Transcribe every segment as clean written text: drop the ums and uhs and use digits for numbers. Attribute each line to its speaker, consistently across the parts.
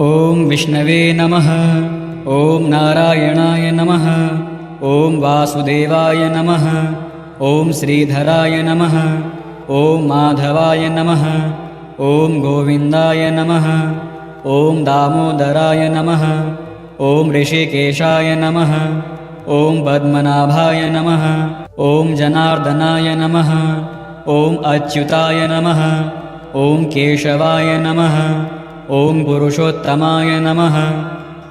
Speaker 1: ॐ विष्णवे नमः। ॐ नारायणाय नमः। ॐ वासुदेवाय नमः। ॐ श्रीधराय नमः। ॐ माधवाय नमः। ॐ गोविन्दाय नमः। ॐ दामोदराय नमः। ॐ ऋषिकेशाय नमः। ॐ पद्मनाभाय नमः। ॐ जनार्दनाय नमः। ॐ अच्युताय नमः। ॐ केशवाय नमः। ॐ पुरुषोत्तमाय नमः।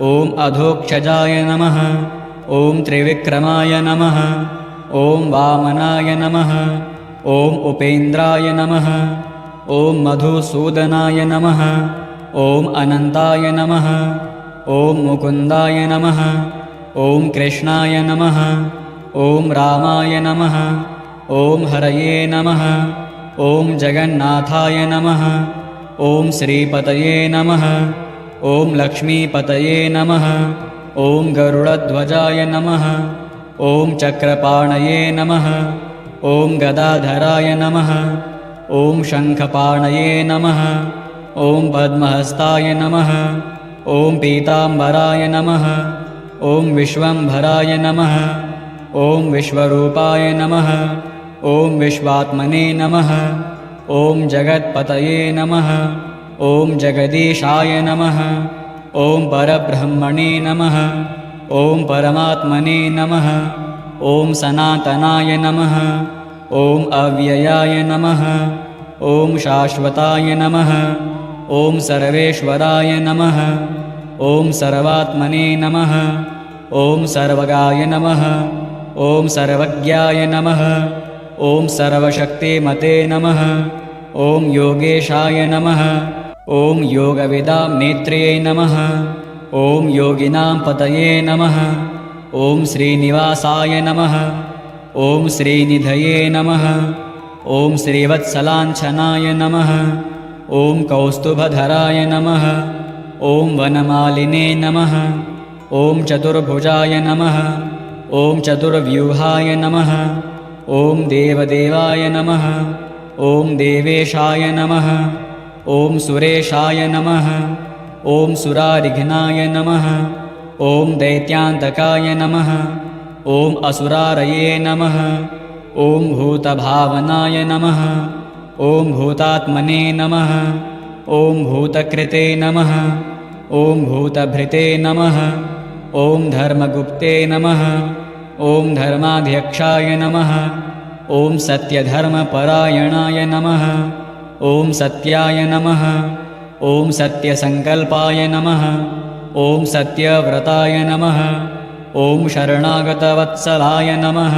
Speaker 1: ॐ अधोक्षजाय नमः। ॐ त्रिविक्रमाय नमः। ॐ वामनाय नमः। ॐ उपेन्द्राय नमः। ॐ मधुसूदनाय नमः। ॐ अनन्ताय नमः। ॐ मुकुन्दाय नमः। ॐ कृष्णाय नमः। ॐ रामाय नमः। ॐ हरये नमः। ॐ जगन्नाथाय नमः। ॐ श्रीपतये नमः। ॐ लक्ष्मीपतये नमः। ॐ गरुडध्वजाय नमः। ॐ चक्रपाणये नमः। ॐ गदाधराय नमः। ॐ शङ्खपाणये नमः। ॐ पद्महस्ताय नमः। ॐ पीताम्बराय नमः। ॐ विश्वम्भराय नमः। ॐ विश्वरूपाय नमः। ॐ विश्वात्मने नमः। ॐ जगत्पतये नमः। ॐ जगदीशाय नमः। ॐ परब्रह्मणे नमः। ॐ परमात्मने नमः। ॐ सनातनाय नमः। ॐ अव्ययाय नमः। ॐ शाश्वताय नमः। ॐ सर्वेश्वराय नमः। ॐ सर्वात्मने नमः। ॐ सर्वगाय नमः। ॐ सर्वज्ञाय नमः। ॐ सर्वशक्तिमते नमः। ॐ योगेशाय नमः। ॐ योगविदां नेत्र्यै नमः। ॐ योगिनां पतये नमः। ॐ श्रीनिवासाय नमः। ॐ श्रीनिधये नमः। ॐ श्रीवत्सलाञ्छनाय नमः। ॐ कौस्तुभधराय नमः। ॐ वनमालिने नमः। ॐ चतुर्भुजाय नमः। ॐ चतुर्व्यूहाय नमः। ॐ देवदेवाय नमः। ॐ देवेशाय नमः। ॐ सुरेशाय नमः। ॐ सुरारिघ्नाय नमः। ॐ दैत्यान्तकाय नमः। ॐ असुरारये नमः। ॐ भूतभावनाय नमः। ॐ भूतात्मने नमः। ॐ भूतकृते नमः। ॐ भूतभृते नमः। ॐ धर्मगुप्ते नमः। ॐ धर्माध्यक्षाय नमः। ॐ सत्यधर्मपरायणाय नमः। ॐ सत्याय नमः। ॐ सत्यसङ्कल्पाय नमः। ॐ सत्यव्रताय नमः। ॐ शरणागतवत्सलाय नमः।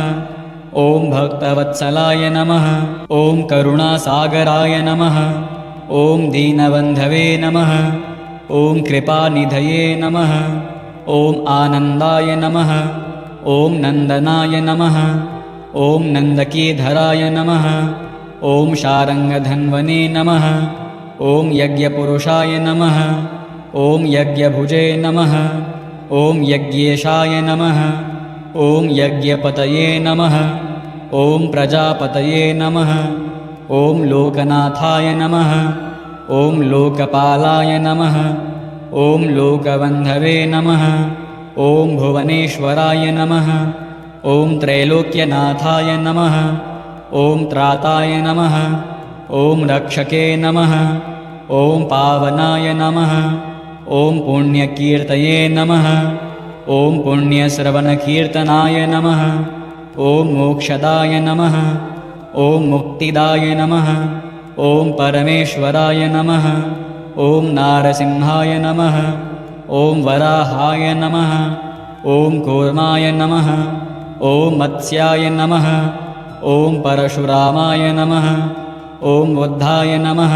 Speaker 1: ॐ भक्तवत्सलाय नमः। ॐ करुणासागराय नमः। ॐ दीनबन्धवे नमः। ॐ कृपानिधये नमः। ॐ आनन्दाय नमः। ॐ नन्दनाय नमः। ॐ नन्दकीधराय नमः। ॐ शारङ्गधन्वने नमः। ॐ यज्ञपुरुषाय नमः। ॐ यज्ञभुजे नमः। ॐ यज्ञेशाय नमः। ॐ यज्ञपतये नमः। ॐ प्रजापतये नमः। ॐ लोकनाथाय नमः। ॐ लोकपालाय नमः। ॐ लोकबन्धवे नमः। ॐ भुवनेश्वराय नमः। ॐ त्रैलोक्यनाथाय नमः। ॐ त्राताय नमः। ॐ रक्षके नमः। ॐ पावनाय नमः। ॐ पुण्यकीर्तये नमः। ॐ पुण्यश्रवणकीर्तनाय नमः। ॐ मोक्षदाय नमः। ॐ मुक्तिदाय नमः। ॐ परमेश्वराय नमः। ॐ नारसिंहाय नमः। ॐ वराहाय नमः। ॐ कूर्माय नमः। ॐ मत्स्याय नमः। ॐ परशुरामाय नमः। ॐ बुद्धाय नमः।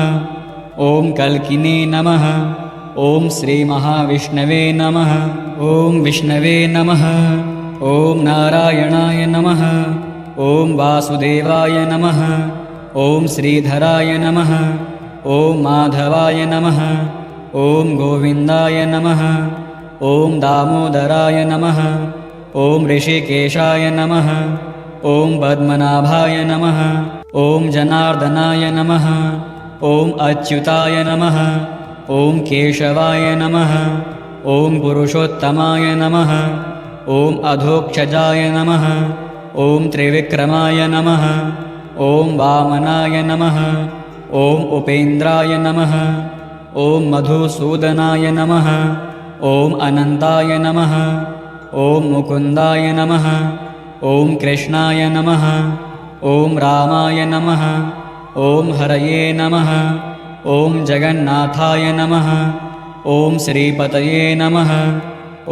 Speaker 1: ॐ कल्किने नमः। ॐ श्रीमहाविष्णवे नमः। ॐ विष्णवे नमः। ॐ नारायणाय नमः। ॐ वासुदेवाय नमः। ॐ श्रीधराय नमः। ॐ माधवाय नमः। ॐ गोविन्दाय नमः। ॐ दामोदराय नमः। ॐ ऋषिकेशाय नमः। ॐ पद्मनाभाय नमः। ॐ जनार्दनाय नमः। ॐ अच्युताय नमः। ॐ केशवाय नमः। ॐ पुरुषोत्तमाय नमः। ॐ अधोक्षजाय नमः। ॐ त्रिविक्रमाय नमः। ॐ वामनाय नमः। ॐ उपेन्द्राय नमः। ॐ मधुसूदनाय नमः। ॐ अनन्ताय नमः। ॐ मुकुन्दाय नमः। ॐ कृष्णाय नमः। ॐ रामाय नमः। ॐ हरये नमः। ॐ जगन्नाथाय नमः। ॐ श्रीपतये नमः।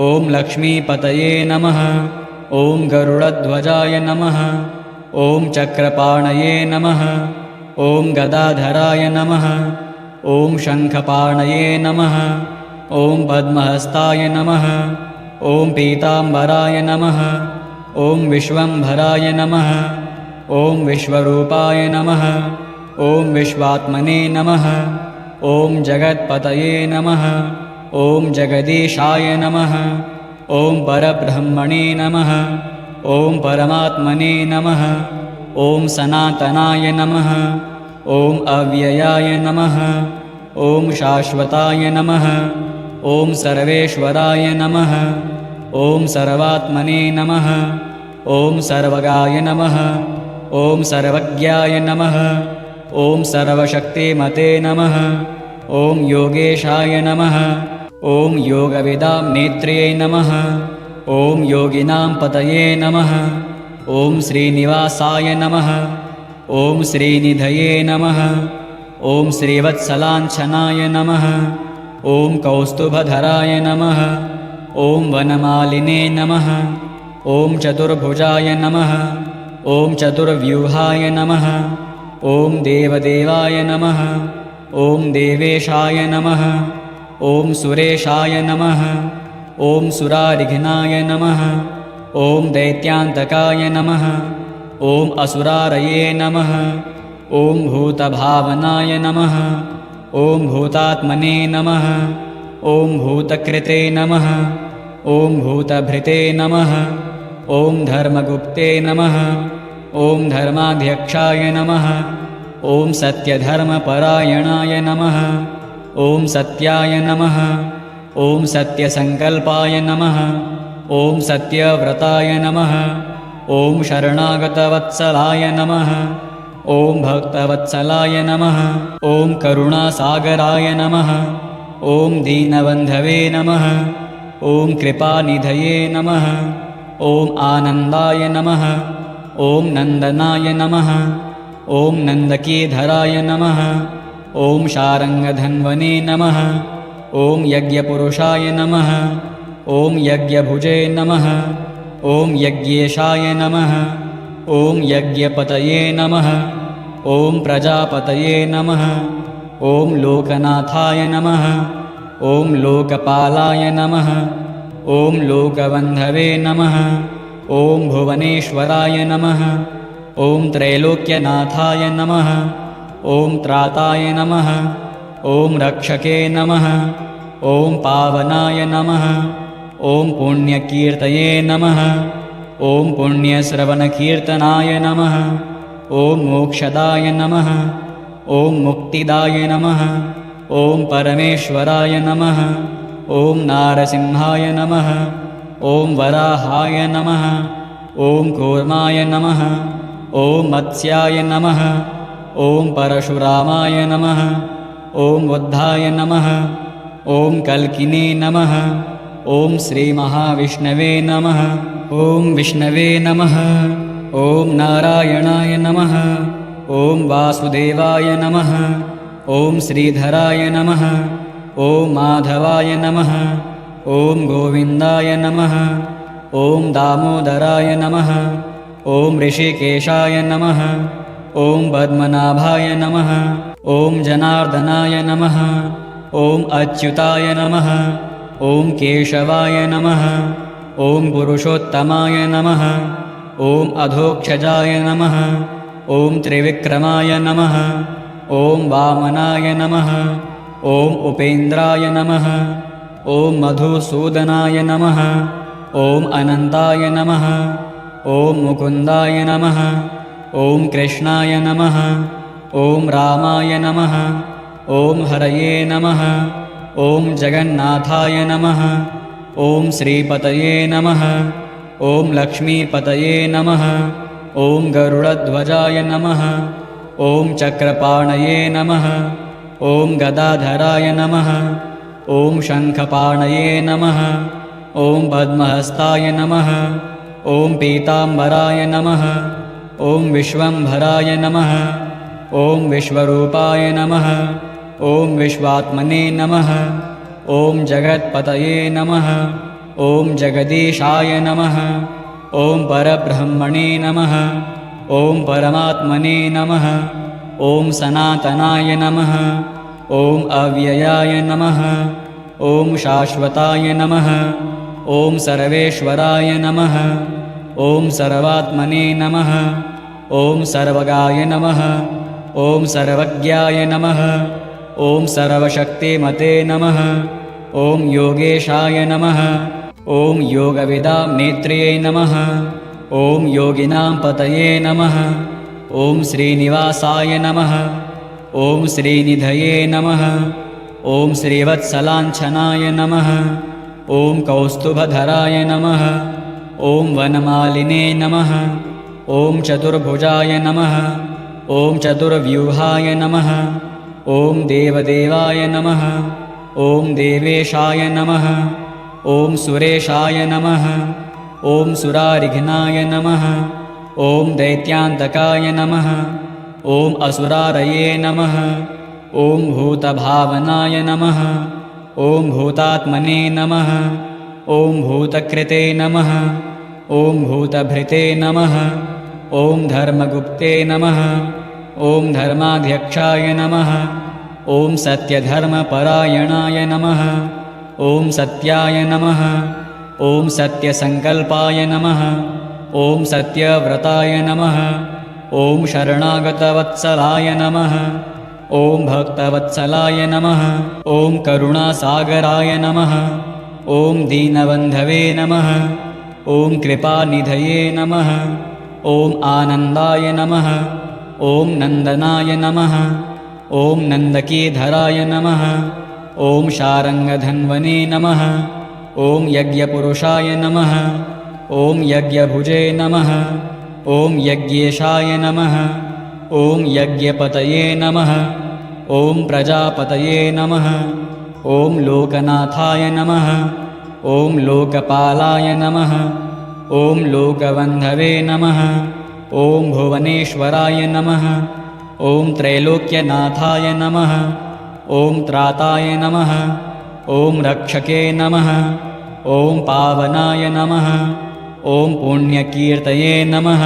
Speaker 1: ॐ लक्ष्मीपतये नमः। ॐ गरुडध्वजाय नमः। ॐ चक्रपाणये नमः। ॐ गदाधराय नमः। ॐ शङ्खपाणये नमः। ॐ पद्महस्ताय नमः। ॐ पीताम्बराय नमः। ॐ विश्वम्भराय नमः। ॐ विश्वरूपाय नमः। ॐ विश्वात्मने नमः। ॐ जगत्पतये नमः। ॐ जगदीशाय नमः। ॐ परब्रह्मणे नमः। ॐ परमात्मने नमः। ॐ सनातनाय नमः। ॐ अव्ययाय नमः। ॐ शाश्वताय नमः। ॐ सर्वेश्वराय नमः। ॐ सर्वात्मने नमः। ॐ सर्वगाय नमः। ॐ सर्वज्ञाय नमः। ॐ सर्वशक्तिमते नमः। ॐ योगेशाय नमः। ॐ योगविदां नेत्र्यै नमः। ॐ योगिनां पतये नमः। ॐ श्रीनिवासाय नमः। ॐ श्रीनिधये नमः। ॐ श्रीवत्सलाञ्छनाय नमः। ॐ कौस्तुभधराय नमः। ॐ वनमालिने नमः। ॐ चतुर्भुजाय नमः। ॐ चतुर्व्यूहाय नमः। ॐ देवदेवाय नमः। ॐ देवेशाय नमः। ॐ सुरेशाय नमः। ॐ सुरारिघ्नाय नमः। ॐ दैत्यान्तकाय नमः। ॐ असुरारये नमः। ॐ भूतभावनाय नमः। ॐ भूतात्मने नमः। ॐ भूतकृते नमः। ॐ भूतभृते नमः। ॐ धर्मगुप्ते नमः। ॐ धर्माध्यक्षाय नमः। ॐ सत्यधर्मपरायणाय नमः। ॐ सत्याय नमः। ॐ सत्यसङ्कल्पाय नमः। ॐ सत्यव्रताय नमः। ॐ शरणागतवत्सलाय नमः। ॐ भक्तवत्सलाय नमः। ॐ करुणासागराय नमः। ॐ दीनबन्धवे नमः। ॐ कृपानिधये नमः। ॐ आनन्दाय नमः। ॐ नन्दनाय नमः। ॐ नन्दकीधराय नमः। ॐ शारङ्गधन्वने नमः। ॐ यज्ञपुरुषाय नमः। ॐ यज्ञभुजे नमः। ॐ यज्ञेशाय नमः। ॐ यज्ञपतये नमः। ॐ प्रजापतये नमः। ॐ लोकनाथाय नमः। ॐ लोकपालाय नमः। ॐ लोकबन्धवे नमः। ॐ भुवनेश्वराय नमः। ॐ त्रैलोक्यनाथाय नमः। ॐ त्राताय नमः। ॐ रक्षके नमः। ॐ पावनाय नमः। ॐ पुण्यकीर्तये नमः। ॐ पुण्यश्रवणकीर्तनाय नमः। ॐ मोक्षदाय नमः। ॐ मुक्तिदाय नमः। ॐ परमेश्वराय नमः। ॐ नारसिंहाय नमः। ॐ वराहाय नमः। ॐ कूर्माय नमः। ॐ मत्स्याय नमः। ॐ परशुरामाय नमः। ॐ बुद्धाय नमः। ॐ कल्किने नमः। ॐ श्रीमहाविष्णवे नमः। ॐ विष्णवे नमः। ॐ नारायणाय नमः। ॐ वासुदेवाय नमः। ॐ श्रीधराय नमः। ॐ माधवाय नमः। ॐ गोविन्दाय नमः। ॐ दामोदराय नमः। ॐ ऋषिकेशाय नमः। ॐ पद्मनाभाय नमः। ॐ जनार्दनाय नमः। ॐ अच्युताय नमः। ॐ केशवाय नमः। ॐ पुरुषोत्तमाय नमः। ॐ अधोक्षजाय नमः। ॐ त्रिविक्रमाय नमः। ॐ वामनाय नमः। ॐ उपेन्द्राय नमः। ॐ मधुसूदनाय नमः। ॐ अनन्ताय नमः। ॐ मुकुन्दाय नमः। ॐ कृष्णाय नमः। ॐ रामाय नमः। ॐ हरये नमः। ॐ जगन्नाथाय नमः। ॐ श्रीपतये नमः। ॐ लक्ष्मीपतये नमः। ॐ गरुडध्वजाय नमः। ॐ चक्रपाणये नमः। ॐ गदाधराय नमः। ॐ शङ्खपाणये नमः। ॐ पद्महस्ताय नमः। ॐ पीताम्बराय नमः। ॐ विश्वम्भराय नमः। ॐ विश्वरूपाय नमः। ॐ विश्वात्मने नमः। ॐ जगत्पतये नमः। ॐ जगदीशाय नमः। ॐ परब्रह्मणे नमः। ॐ परमात्मने नमः। ॐ सनातनाय नमः। ॐ अव्ययाय नमः। ॐ शाश्वताय नमः। ॐ सर्वेश्वराय नमः। ॐ सर्वात्मने नमः। ॐ सर्वगाय नमः। ॐ सर्वज्ञाय नमः। ॐ सर्वशक्तिमते नमः। ॐ योगेशाय नमः। ॐ योगविदां नेत्र्यै नमः। ॐ योगिनां पतये नमः। ॐ श्रीनिवासाय नमः। ॐ श्रीनिधये नमः। ॐ श्रीवत्सलाञ्छनाय नमः। ॐ कौस्तुभधराय नमः। ॐ वनमालिने नमः। ॐ चतुर्भुजाय नमः। ॐ चतुर्व्यूहाय नमः। ॐ देवदेवाय नमः। ॐ देवेशाय नमः। ॐ सुरेशाय नमः। ॐ सुरारिघ्नाय नमः। ॐ दैत्यान्तकाय नमः। ॐ असुरारये नमः। ॐ भूतभावनाय नमः। ॐ भूतात्मने नमः। ॐ भूतकृते नमः। ॐ भूतभृते नमः। ॐ धर्मगुप्ते नमः। ॐ धर्माध्यक्षाय नमः। ॐ सत्यधर्मपरायणाय नमः। ॐ सत्याय नमः। ॐ सत्यसङ्कल्पाय नमः। ॐ सत्यव्रताय नमः। ॐ शरणागतवत्सलाय नमः। ॐ भक्तवत्सलाय नमः। ॐ करुणासागराय नमः। ॐ दीनबन्धवे नमः। ॐ कृपानिधये नमः। ॐ आनन्दाय नमः। ॐ नन्दनाय नमः। ॐ नन्दकीधराय नमः। ॐ शारङ्गधन्वने नमः। ॐ यज्ञपुरुषाय नमः। ॐ यज्ञभुजे नमः। ॐ यज्ञेशाय नमः। ॐ यज्ञपतये नमः। ॐ प्रजापतये नमः। ॐ लोकनाथाय नमः। ॐ लोकपालाय नमः। ॐ लोकबन्धवे नमः। ॐ भुवनेश्वराय नमः। ॐ त्रैलोक्यनाथाय नमः। ॐ त्राताय नमः। ॐ रक्षके नमः। ॐ पावनाय नमः। ॐ पुण्यकीर्तये नमः।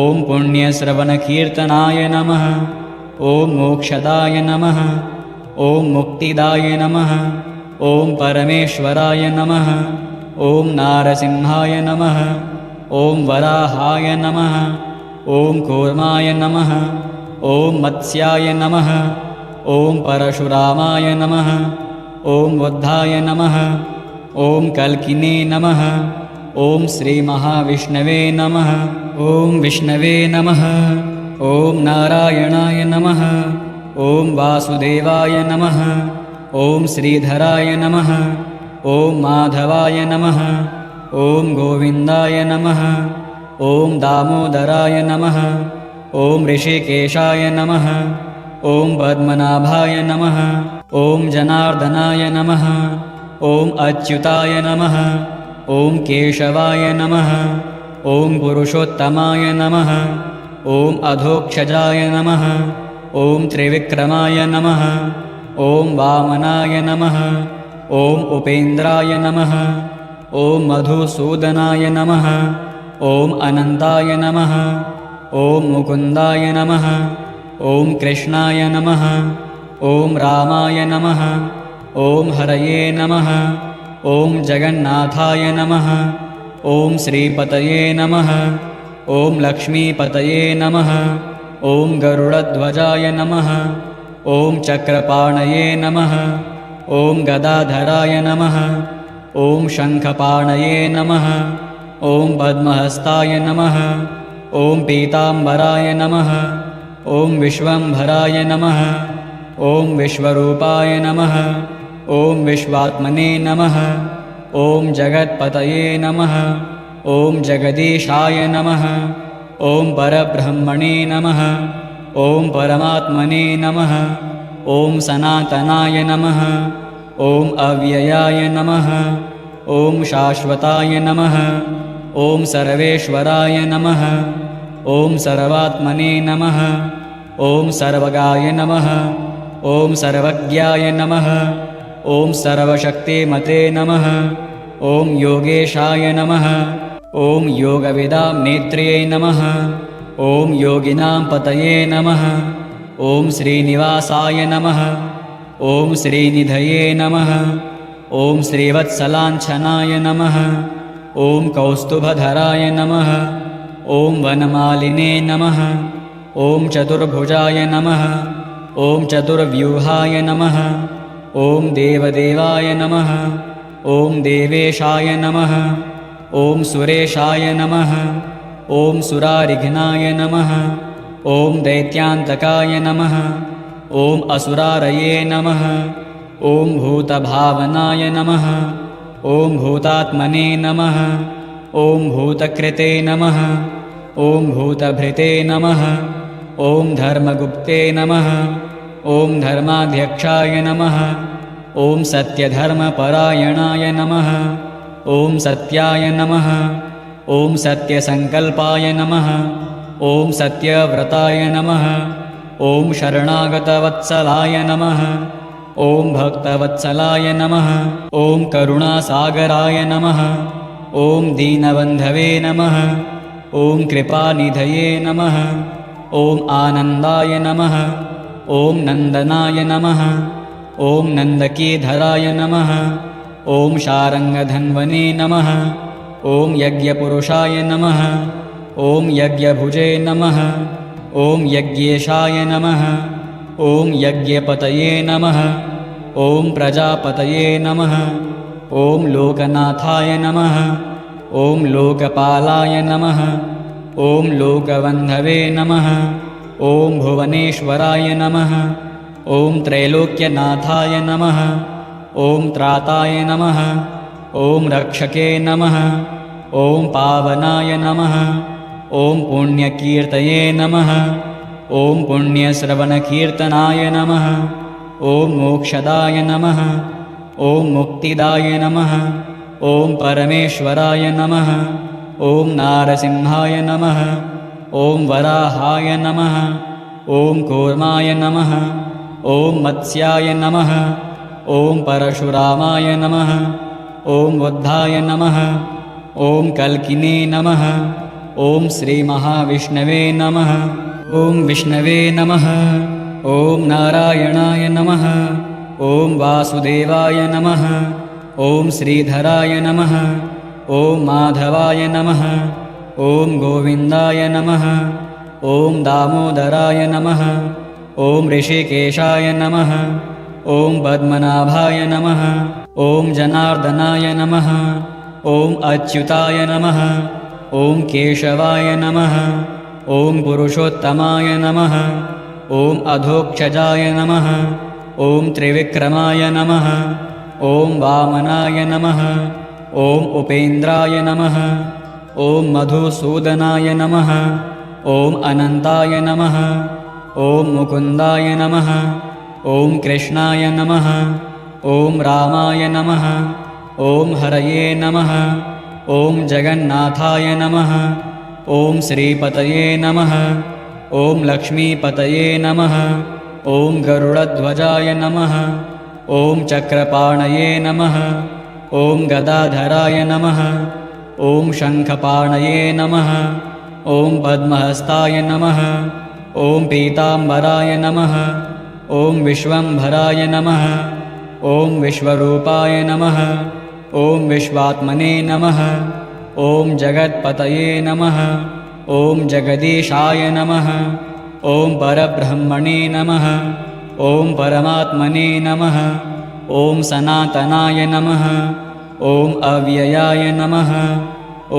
Speaker 1: ॐ पुण्यश्रवणकीर्तनाय नमः। ॐ मोक्षदाय नमः। ॐ मुक्तिदाय नमः। ॐ परमेश्वराय नमः। ॐ नारसिंहाय नमः। ॐ वराहाय नमः। ॐ कूर्माय नमः। ॐ मत्स्याय नमः। ॐ परशुरामाय नमः। ॐ बुद्धाय नमः। ॐ कल्किने नमः। ॐ श्रीमहाविष्णवे नमः। ॐ विष्णवे नमः। ॐ नारायणाय नमः। ॐ वासुदेवाय नमः। ॐ श्रीधराय नमः। ॐ माधवाय नमः। ॐ गोविन्दाय नमः। ॐ दामोदराय नमः। ॐ ऋषिकेशाय नमः। ॐ पद्मनाभाय नमः। ॐ जनार्दनाय नमः। ॐ अच्युताय नमः। ॐ केशवाय नमः। ॐ पुरुषोत्तमाय नमः। ॐ अधोक्षजाय नमः। ॐ त्रिविक्रमाय नमः। ॐ वामनाय नमः। ॐ उपेन्द्राय नमः। ॐ मधुसूदनाय नमः। ॐ अनन्ताय नमः। ॐ मुकुन्दाय नमः। ॐ कृष्णाय नमः। ॐ रामाय नमः। ॐ हरये नमः। ॐ जगन्नाथाय नमः। ॐ श्रीपतये नमः। ॐ लक्ष्मीपतये नमः। ॐ गरुडध्वजाय नमः। ॐ चक्रपाणये नमः। ॐ गदाधराय नमः। ॐ शङ्खपाणये नमः। ॐ पद्महस्ताय नमः। ॐ पीताम्बराय नमः। ॐ विश्वम्भराय नमः। ॐ विश्वरूपाय नमः। ॐ विश्वात्मने नमः। ॐ जगत्पतये नमः। ॐ जगदीशाय नमः। ॐ परब्रह्मणे नमः। ॐ परमात्मने नमः। ॐ सनातनाय नमः। ॐ अव्ययाय नमः। ॐ शाश्वताय नमः। ॐ सर्वेश्वराय नमः। ॐ सर्वात्मने नमः। ॐ सर्वगाय नमः। ॐ सर्वज्ञाय नमः। ॐ सर्वशक्तिमते नमः। ॐ योगेशाय नमः। ॐ योगविदां नेत्र्यै नमः। ॐ योगिनां पतये नमः। ॐ श्रीनिवासाय नमः। ॐ श्रीनिधये नमः। ॐ श्रीवत्सलाञ्छनाय नमः। ॐ कौस्तुभधराय नमः। ॐ वनमालिने नमः। ॐ चतुर्भुजाय नमः। ॐ चतुर्व्यूहाय नमः। ॐ देवदेवाय नमः। ॐ देवेशाय नमः। ॐ सुरेशाय नमः। ॐ सुरारिघ्नाय नमः। ॐ दैत्यान्तकाय नमः। ॐ असुरारये नमः। ॐ भूतभावनाय नमः। ॐ भूतात्मने नमः। ॐ भूतकृते नमः। ॐ भूतभृते नमः। ॐ धर्मगुप्ते नमः। ॐ धर्माध्यक्षाय नमः। ॐ सत्यधर्मपरायणाय नमः। ॐ सत्याय नमः। ॐ सत्यसङ्कल्पाय नमः। ॐ सत्यव्रताय नमः। ॐ शरणागतवत्सलाय नमः। ॐ भक्तवत्सलाय नमः। ॐ करुणासागराय नमः। ॐ दीनबन्धवे नमः। ॐ कृपानिधये नमः। ॐ आनन्दाय नमः। ॐ नन्दनाय नमः। ॐ नन्दकीधराय नमः। ॐ शारङ्गधन्वने नमः। ॐ यज्ञपुरुषाय नमः। ॐ यज्ञभुजे नमः। ॐ यज्ञेशाय नमः। ॐ यज्ञपतये नमः। ॐ प्रजापतये नमः। ॐ लोकनाथाय नमः। ॐ लोकपालाय नमः। ॐ लोकबन्धवे नमः। ॐ भुवनेश्वराय नमः। ॐ त्रैलोक्यनाथाय नमः। ॐ त्राताय नमः। ॐ रक्षके नमः। ॐ पावनाय नमः। ॐ पुण्यकीर्तये नमः। ॐ पुण्यश्रवणकीर्तनाय नमः। ॐ मोक्षदाय नमः। ॐ मुक्तिदाय नमः। ॐ परमेश्वराय नमः। ॐ नारसिंहाय नमः। ॐ वराहाय नमः। ॐ कूर्माय नमः। ॐ मत्स्याय नमः। ॐ परशुरामाय नमः। ॐ बुद्धाय नमः। ॐ कल्किने नमः। ॐ श्रीमहाविष्णवे नमः। ॐ विष्णवे नमः। ॐ नारायणाय नमः। ॐ वासुदेवाय नमः। ॐ श्रीधराय नमः। ॐ माधवाय नमः। ॐ गोविन्दाय नमः। ॐ दामोदराय नमः। ॐ ऋषिकेशाय नमः। ॐ पद्मनाभाय नमः। ॐ जनार्दनाय नमः। ॐ अच्युताय नमः। ॐ केशवाय नमः। ॐ पुरुषोत्तमाय नमः। ॐ अधोक्षजाय नमः। ॐ त्रिविक्रमाय नमः। ॐ वामनाय नमः। ॐ उपेन्द्राय नमः। ॐ मधुसूदनाय नमः। ॐ अनन्ताय नमः। ॐ मुकुन्दाय नमः। ॐ कृष्णाय नमः। ॐ रामाय नमः। ॐ हरये नमः। ॐ जगन्नाथाय नमः। ॐ श्रीपतये नमः। ॐ लक्ष्मीपतये नमः। ॐ गरुडध्वजाय नमः। ॐ चक्रपाणये नमः। ॐ गदाधराय नमः। ॐ शङ्खपाणये नमः। ॐ पद्महस्ताय नमः। ॐ पीताम्बराय नमः। ॐ विश्वम्भराय नमः। ॐ विश्वरूपाय नमः। ॐ विश्वात्मने नमः। ॐ जगत्पतये नमः। ॐ जगदीशाय नमः। ॐ परब्रह्मणे नमः। ॐ परमात्मने नमः। ॐ सनातनाय नमः। ॐ अव्ययाय नमः।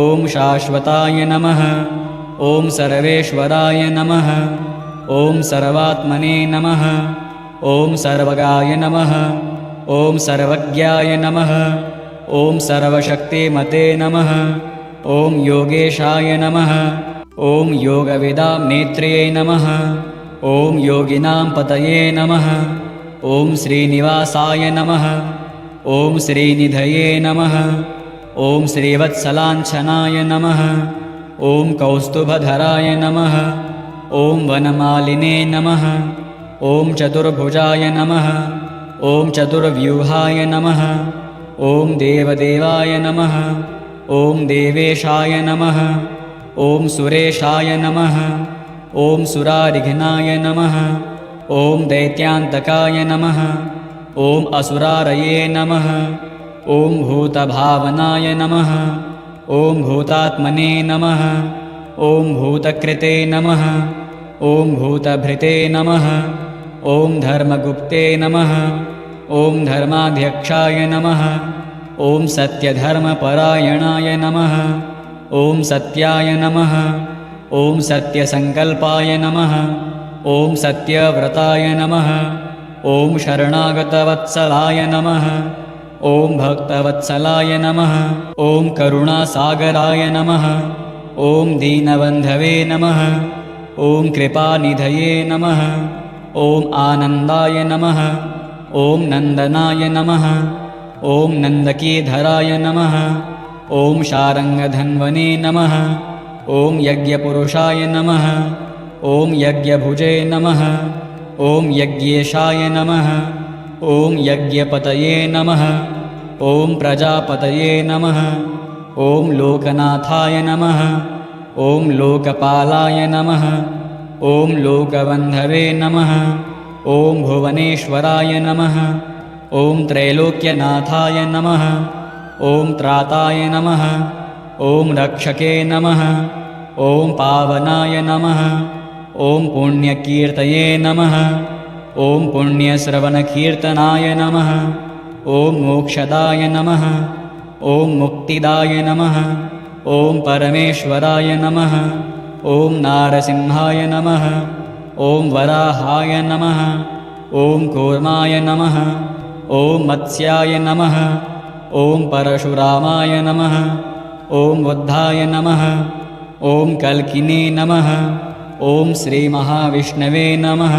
Speaker 1: ॐ शाश्वताय नमः। ॐ सर्वेश्वराय नमः। ॐ सर्वात्मने नमः। ॐ सर्वगाय नमः। ॐ सर्वज्ञाय नमः। ॐ सर्वशक्तिमते नमः। ॐ योगेशाय नमः। ॐ योगविदां नेत्रे नमः। ॐ योगिनां पतये नमः। ॐ श्रीनिवासाय नमः। ॐ श्रीनिधये नमः। ॐ श्रीवत्सलाञ्छनाय नमः। ॐ कौस्तुभधराय नमः। ॐ वनमालिने नमः। ॐ चतुर्भुजाय नमः। ॐ चतुर्व्यूहाय नमः। ॐ देवदेवाय नमः। ॐ देवेशाय नमः। ॐ सुरेशाय नमः। ॐ सुरारिघ्नाय नमः। ॐ दैत्यान्तकाय नमः। ॐ असुरारये नमः। ॐ भूतभावनाय नमः। ॐ भूतात्मने नमः। ॐ भूतकृते नमः। ॐ भूतभृते नमः। ॐ धर्मगुप्ते नमः। ॐ धर्माध्यक्षाय नमः। ॐ सत्यधर्मपरायणाय नमः। ॐ सत्याय नमः। ॐ सत्यसङ्कल्पाय नमः। ॐ सत्यव्रताय नमः। ॐ शरणागतवत्सलाय नमः। ॐ भक्तवत्सलाय नमः। ॐ करुणासागराय नमः। ॐ दीनबन्धवे नमः। ॐ कृपानिधये नमः। ॐ आनन्दाय नमः। ॐ नन्दनाय नमः। ॐ नन्दकीधराय नमः। ॐ शारङ्गधन्वने नमः। ॐ यज्ञपुरुषाय नमः। ॐ यज्ञभुजे नमः। ॐ यज्ञेशाय नमः। ॐ यज्ञपतये नमः। ॐ प्रजापतये नमः। ॐ लोकनाथाय नमः। ॐ लोकपालाय नमः। ॐ लोकबन्धवे नमः। ॐ भुवनेश्वराय नमः। ॐ त्रैलोक्यनाथाय नमः। ॐ त्राताय नमः। ॐ रक्षके नमः। ॐ पावनाय नमः। ॐ पुण्यकीर्तये नमः। ॐ पुण्यश्रवणकीर्तनाय नमः। ॐ मोक्षदाय नमः। ॐ मुक्तिदाय नमः। ॐ परमेश्वराय नमः। ॐ नारसिंहाय नमः। ॐ वराहाय नमः। ॐ कूर्माय नमः। ॐ मत्स्याय नमः। ॐ परशुरामाय नमः। ॐ बुद्धाय नमः। ॐ कल्किने नमः। ॐ श्रीमहाविष्णवे नमः।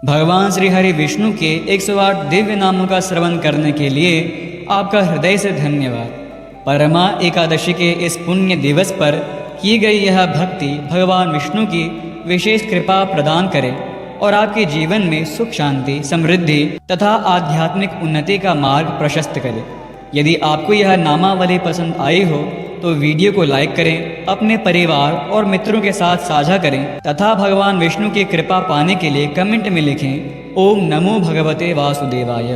Speaker 1: भगवान श्री हरि विष्णु के 108 दिव्य नामों का श्रवण करने के लिए आपका हृदय से धन्यवाद। परमा एकादशी के इस पुण्य दिवस पर की गई यह भक्ति भगवान विष्णु की विशेष कृपा प्रदान करे और आपके जीवन में सुख शांति समृद्धि तथा आध्यात्मिक उन्नति का मार्ग प्रशस्त करे। यदि आपको यह नामावली पसंद आई हो तो वीडियो को लाइक करें, अपने परिवार और मित्रों के साथ साझा करें तथा भगवान विष्णु की कृपा पाने के लिए कमेंट में लिखें ओम नमो भगवते वासुदेवाय।